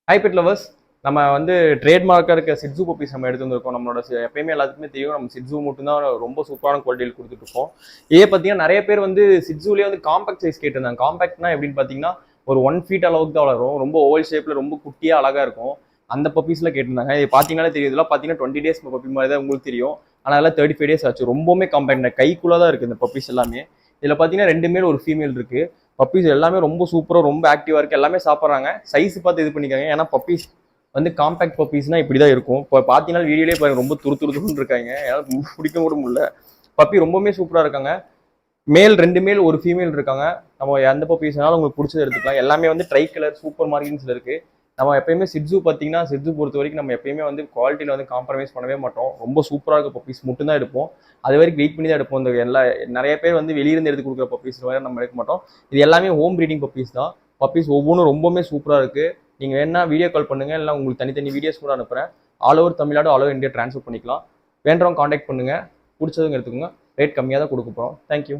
High bed lovers, நம்ம வந்து ட்ரேட்மார்க்காக இருக்க சிட்ஸு பப்பீஸ் நம்ம எடுத்து வந்திருக்கோம். நம்மளோட எப்பயுமே எல்லாத்துக்குமே தெரியும், நம்ம சிட்ஸு மட்டும் தான் ரொம்ப சூப்பரான குவாலிட்டியில் கொடுத்துட்டு இருக்கோம். இதே பார்த்தீங்கன்னா நிறைய பேர் வந்து சிட்ஸுலேயே வந்து காம்பாக்ட் சைஸ் கேட்டிருந்தாங்க. காம்பாக்ட்னா எப்படின்னு பார்த்தீங்கன்னா ஒரு 1 ஃபீட் அளவுக்கு தான் வளரும். ரொம்ப ஓவல் ஷேப்பில் ரொம்ப குட்டியாக அழகாக இருக்கும். அந்த பப்பீஸ்லாம் கேட்டிருந்தாங்க. இது பார்த்தீங்கன்னா தெரியும், இதெல்லாம் பார்த்தீங்கன்னா 20 டேஸ் பப்பி மாதிரி தான் உங்களுக்கு தெரியும். ஆனால் அதெல்லாம் 35 டேஸ் ஆச்சு. ரொம்பவுமே காம்பாக்ட், கைக்குள்ளே தான் இருக்குது இந்த பப்பீஸ் எல்லாமே. இதில் பார்த்தீங்கன்னா 2 மேல் ஒரு ஃபீமேல் இருக்குது. பப்பீஸ் எல்லாமே ரொம்ப சூப்பராக ரொம்ப ஆக்டிவாக இருக்குது. எல்லாமே சாப்பிட்றாங்க. சைஸ் பார்த்து இது பண்ணிக்காங்க. ஏன்னா பப்பீஸ் வந்து காம்பாக்ட் பப்பீஸ்னா இப்படி தான் இருக்கும். இப்போ பார்த்தீங்கன்னா வீடியோலேயே பாருங்க, ரொம்ப துருன்னு இருக்காங்க. என்னால் பிடிக்க கூட முடியல. பப்பி ரொம்பவுமே சூப்பராக இருக்காங்க. மேல் 2 மேல் ஒரு ஃபீமேல் இருக்காங்க. நம்ம எந்த பப்பீஸ்னாலும் உங்களுக்கு பிடிச்சது எடுத்துக்கலாம். எல்லாமே வந்து ட்ரை கலர் சூப்பர் மார்க்கெட்ஸில் இருக்குது. நம்ம எப்பயுமே சிட்ஸு பார்த்தீங்கன்னா, சிட்ஸு பொறுத்த வரைக்கும் நம்ம எப்பயுமே வந்து குவாலிட்டியில் வந்து காம்ப்ரமைஸ் பண்ணவே மாட்டோம். ரொம்ப சூப்பராக இருக்க பப்பீஸ் மட்டும் தான் எடுப்போம். அது வரைக்கும் வெயிட் பண்ணி தான் எடுப்போம். இந்த நிறைய பேர் வந்து வெளியிருந்து எடுத்து கொடுக்குற பப்பீஸ் வேறு நம்ம எடுக்க மாட்டோம். இது எல்லாமே ஹோம் ப்ரீடிங் பப்பீஸ் தான். பப்பீஸ் ஒவ்வொன்றும் ரொம்பவுமே சூப்பராக இருக்குது. நீங்கள் வேணா வீடியோ கால் பண்ணுங்கள், இல்லை உங்களுக்கு தனித்தனி வீடியோஸ் கூட அனுப்புகிறேன். All over Tamil Nadu, all over India transfer பண்ணிக்கலாம். வேண்டவங்க காண்டாக்ட் பண்ணுங்கள். பிடிச்சதுங்க எடுத்துக்கோங்க. ரேட் கம்மியாக தான் கொடுக்க போகிறோம். தேங்க்யூ.